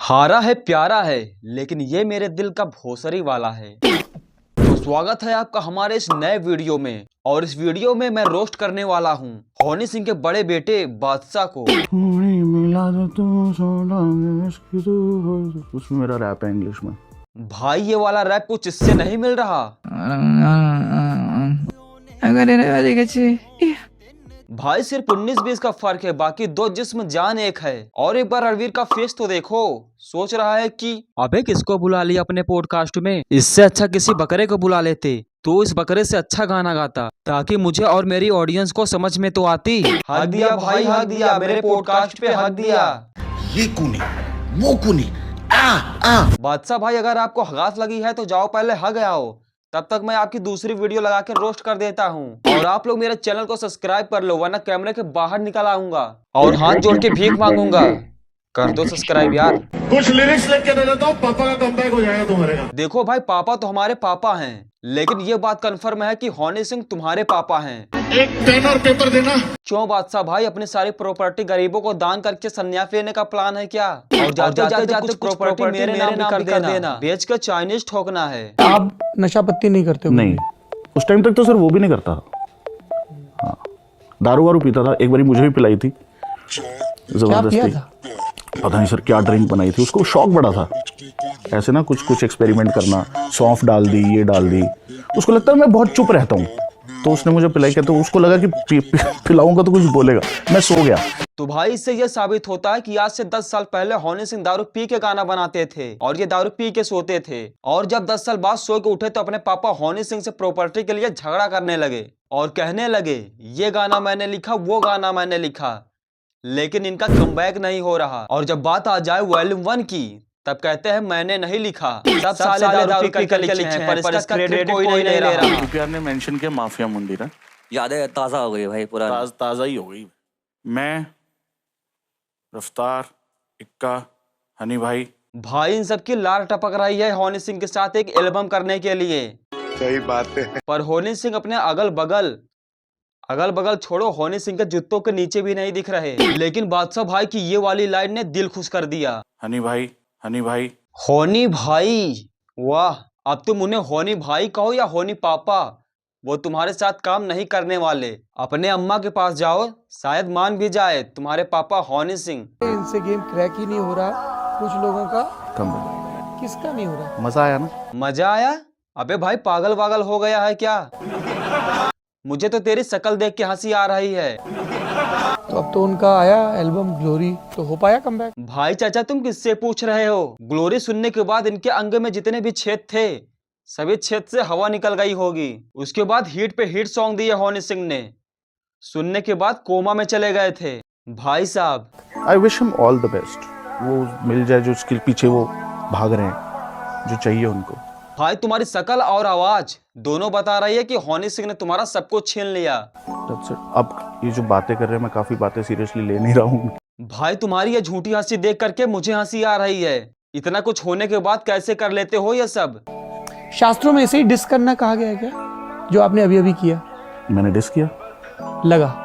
हारा है प्यारा है लेकिन ये मेरे दिल का भोसरी वाला है। तो स्वागत है आपका हमारे इस नए वीडियो में, और इस वीडियो में मैं रोस्ट करने वाला हूँ हनी सिंह के बड़े बेटे बादशाह को। उसमें मेरा रैप है इंग्लिश में। भाई ये वाला रैप कुछ इससे नहीं मिल रहा। भाई सिर्फ 19-20 का फर्क है, बाकी दो जिस्म जान एक है। और एक बार रणवीर का फेस तो देखो, सोच रहा है कि अबे किसको बुला लिया अपने पॉडकास्ट में, इससे अच्छा किसी बकरे को बुला लेते तो इस बकरे से अच्छा गाना गाता, ताकि मुझे और मेरी ऑडियंस को समझ में तो आती। हक दिया भाई हक दिया, मेरे पॉडकास्ट पे हक दिया। ये कूनी वो कूनी बादशाह भाई अगर आपको हगास लगी है तो जाओ पहले हग आओ, तब तक मैं आपकी दूसरी वीडियो लगा के रोस्ट कर देता हूँ। और आप लोग मेरे चैनल को सब्सक्राइब कर लो, वरना कैमरे के बाहर निकल आऊंगा और हाथ जोड़ के भीख मांगूंगा। कर दो सब्सक्राइब यार। कुछ लिरिक्स लिख के दे देता हूँ, पापा का कमबैक हो जाएगा तुम्हारे का। देखो भाई, पापा तो हमारे पापा हैं, लेकिन ये बात कंफर्म है कि हनी सिंह तुम्हारे पापा हैं। एक पेन और पेपर देना। क्यों बादशाह भाई, अपनी सारी प्रॉपर्टी गरीबों को दान करके संन्यास लेने का प्लान है क्या? और जाते जाते कुछ प्रॉपर्टी मेरे नाम कर देना, बेच के चाइनीज ठोकना है। आप नशा पत्ती नहीं करते हो? नहीं, उस टाइम तक तो सर वो भी नहीं करता। हाँ, दारू वारू पीता था, एक बारी मुझे भी पिलाई थी जबरदस्ती। पता नहीं सर क्या ड्रिंक बनाई थी, उसको शौक बड़ा था ऐसे ना कुछ एक्सपेरिमेंट करना। सौंफ डाल दी, ये डाल दी। उसको लगता है मैं बहुत चुप रहता हूँ, तो उसने मुझे पिलाई के, तो उसको लगा कि पिलाऊंगा तो कुछ बोलेगा। मैं सो गया। तो भाई इससे यह साबित होता है कि आज से 10 साल पहले हनी सिंह दारू पी के गाना बनाते थे और ये दारू पी के सोते थे। और जब 10 साल बाद सो के उठे तो अपने पापा हनी सिंह से प्रॉपर्टी के लिए झगड़ा करने लगे और कहने लगे ये गाना मैंने लिखा, वो गाना मैंने लिखा। लेकिन इनका कमबैक नहीं हो रहा। और जब बात आ जाए वॉल्यूम 1 की, तब कहते हैं मैंने नहीं लिखा, सब साले दारू पी के लिखे हैं, पर इसका क्रेडिट कोई नहीं ले रहा। प्यार ने मेंशन किया माफिया मुंडी ना, यादें ताज़ा हो गई भाई, पूरा ताज़ा ही हो गई। मैं, रफ्तार, इक्का, हनी भाई इन सब की लार टपक रही है हनी सिंह के साथ एक एल्बम करने के लिए। सही बात है। पर हनी सिंह अपने अगल बगल छोड़ो, हनी सिंह के जूतों के नीचे भी नहीं दिख रहे। लेकिन बादशाह भाई की ये वाली लाइन ने दिल खुश कर दिया। हनी भाई हनी भाई, वाह। अब तुम उन्हें हनी भाई कहो या हनी पापा, वो तुम्हारे साथ काम नहीं करने वाले। अपने अम्मा के पास जाओ, शायद मान भी जाए तुम्हारे पापा हनी सिंह। इनसे गेम क्रैक ही नहीं हो रहा कुछ लोगों का। कम किसका नहीं हो रहा? मजा आया ना? मजा आया? अबे भाई पागल वागल हो गया है क्या? मुझे तो तेरी शक्ल देख के हंसी आ रही है। तो अब तो उनका आया एल्बम ग्लोरी, तो हो पाया कमबैक? भाई चाचा तुम किससे पूछ रहे हो? ग्लोरी सुनने के बाद इनके अंग में जितने भी छेद थे, सभी छेद से हवा निकल गई होगी। उसके बाद हिट पे हिट सॉन्ग दिए हनी सिंह ने, सुनने के बाद कोमा में चले गए थे। भाई साहब I wish him all the best. वो मिल जाए जो उसके पीछे वो भाग रहे हैं, जो चाहिए उनको। भाई तुम्हारी शक्ल और आवाज दोनों बता रही है कि हनी सिंह ने तुम्हारा सब कुछ छीन लिया। अब ये जो बातें कर रहे हैं, मैं काफी बातें सीरियसली ले नहीं रहा हूँ। भाई तुम्हारी ये झूठी हंसी देख करके मुझे हंसी आ रही है। इतना कुछ होने के बाद कैसे कर लेते हो ये सब? शास्त्रों में ऐसे ही डिस करना कहा गया है क्या, जो आपने अभी अभी किया? मैंने डिस किया लगा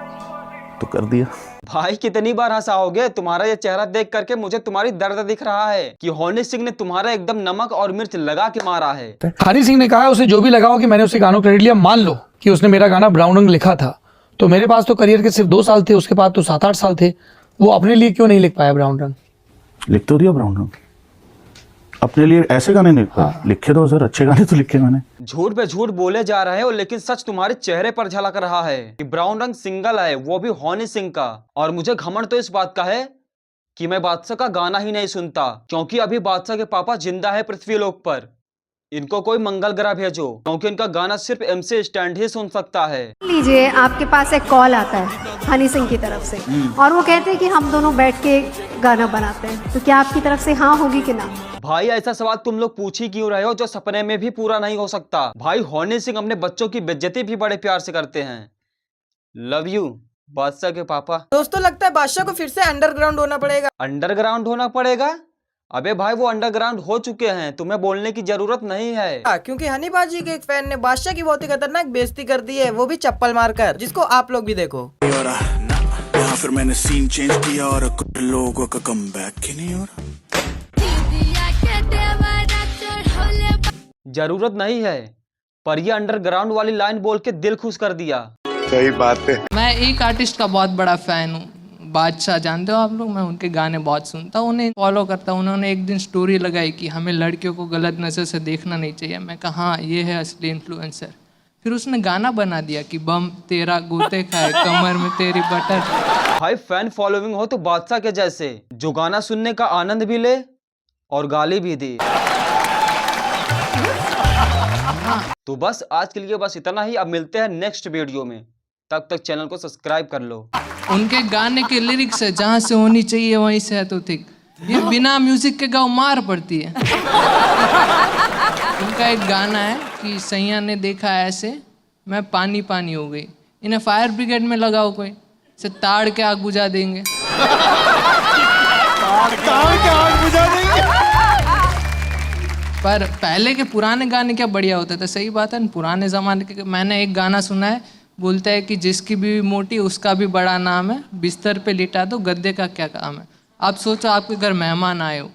तो कर दिया। भाई कितनी बार हंसाओगे? तुम्हारा ये चेहरा देख करके मुझे तुम्हारी दर्द दिख रहा है कि हनी सिंह ने तुम्हारा एकदम नमक और मिर्च लगा के मारा है। हनी सिंह ने कहा उसे जो भी लगा हो कि मैंने उससे गानों क्रेडिट लिया। मान लो कि उसने मेरा गाना ब्राउन रंग लिखा था, तो मेरे पास तो करियर के सिर्फ 2 साल थे, उसके बाद तो 7-8 साल थे। वो अपने लिए क्यों नहीं लिख पाया ब्राउन रंग? लिख तो दिया ब्राउन रंग अपने लिए। ऐसे गाने नहीं लिखे तो सर, अच्छे गाने तो लिखे मैंने। झूठ पे झूठ बोले जा रहे हो, लेकिन सच तुम्हारे चेहरे पर झलक रहा है कि ब्राउन रंग सिंगल है, वो भी हनी सिंह का। और मुझे घमंड तो इस बात का है कि मैं बादशाह का गाना ही नहीं सुनता, क्योंकि अभी बादशाह के पापा जिंदा है पृथ्वी लोक पर। इनको कोई मंगल ग्रह भेजो, क्योंकि इनका गाना सिर्फ MC स्टैंड ही सुन सकता है। लीजिए, आपके पास एक कॉल आता है हनी सिंह की तरफ से, और वो कहते हैं कि हम दोनों बैठ के गाना बनाते हैं, तो क्या आपकी तरफ से हाँ होगी कि ना? भाई ऐसा सवाल तुम लोग पूछ ही क्यों रहे हो जो सपने में भी पूरा नहीं हो सकता? भाई हनी सिंह अपने बच्चों की बेइज्जती भी बड़े प्यार से करते हैं। लव यू बादशाह के पापा। दोस्तों लगता है बादशाह को फिर से अंडरग्राउंड होना पड़ेगा। अंडरग्राउंड होना पड़ेगा? अबे भाई वो अंडरग्राउंड हो चुके हैं, तुम्हें बोलने की जरूरत नहीं है। क्योंकि हनी बाजी के एक फैन ने बादशाह की बहुत ही खतरनाक बेइज्जती कर दी है, वो भी चप्पल मारकर, जिसको आप लोग भी देखो। फिर मैंने सीन चेंज किया और कुछ लोगों का कमबैक ही नहीं हो रहा। जरूरत नहीं है, पर ये अंडरग्राउंड वाली लाइन बोल के दिल खुश कर दिया। मैं एक आर्टिस्ट का बहुत बड़ा फैन हूँ, बादशाह, जानते हो आप लोग। मैं उनके गाने बहुत सुनता हूँ, उन्हें फॉलो करता हूँ। उन्होंने एक दिन स्टोरी लगाई कि हमें लड़कियों को गलत नज़र से देखना नहीं चाहिए। मैं कहा हाँ, ये है असली इन्फ्लुएंसर। फिर उसने गाना बना दिया कि बम तेरा गोते खाए कमर में तेरी बटर। भाई फैन फॉलोइंग हो तो बादशाह के जैसे, जो गाना सुनने का आनंद भी ले और गाली भी दे। तो बस आज के लिए बस इतना ही। अब मिलते हैं नेक्स्ट वीडियो में, तब तक चैनल को सब्सक्राइब कर लो। उनके गाने के लिरिक्स है जहाँ से होनी चाहिए वहीं से है तो ठीक। ये बिना म्यूजिक के गाओ मार पड़ती है। उनका एक गाना है कि सैया ने देखा ऐसे मैं पानी पानी हो गई। इन्हें फायर ब्रिगेड में लगाओ, कोई से ताड़ के आग बुझा देंगे। पर पहले के पुराने गाने क्या बढ़िया होते थे। सही बात है, पुराने ज़माने के। मैंने एक गाना सुना है, बोलता है कि जिसकी भी मोटी उसका भी बड़ा नाम है, बिस्तर पे लिटा दो गद्दे का क्या काम है। आप सोचो आपके घर मेहमान आए हो।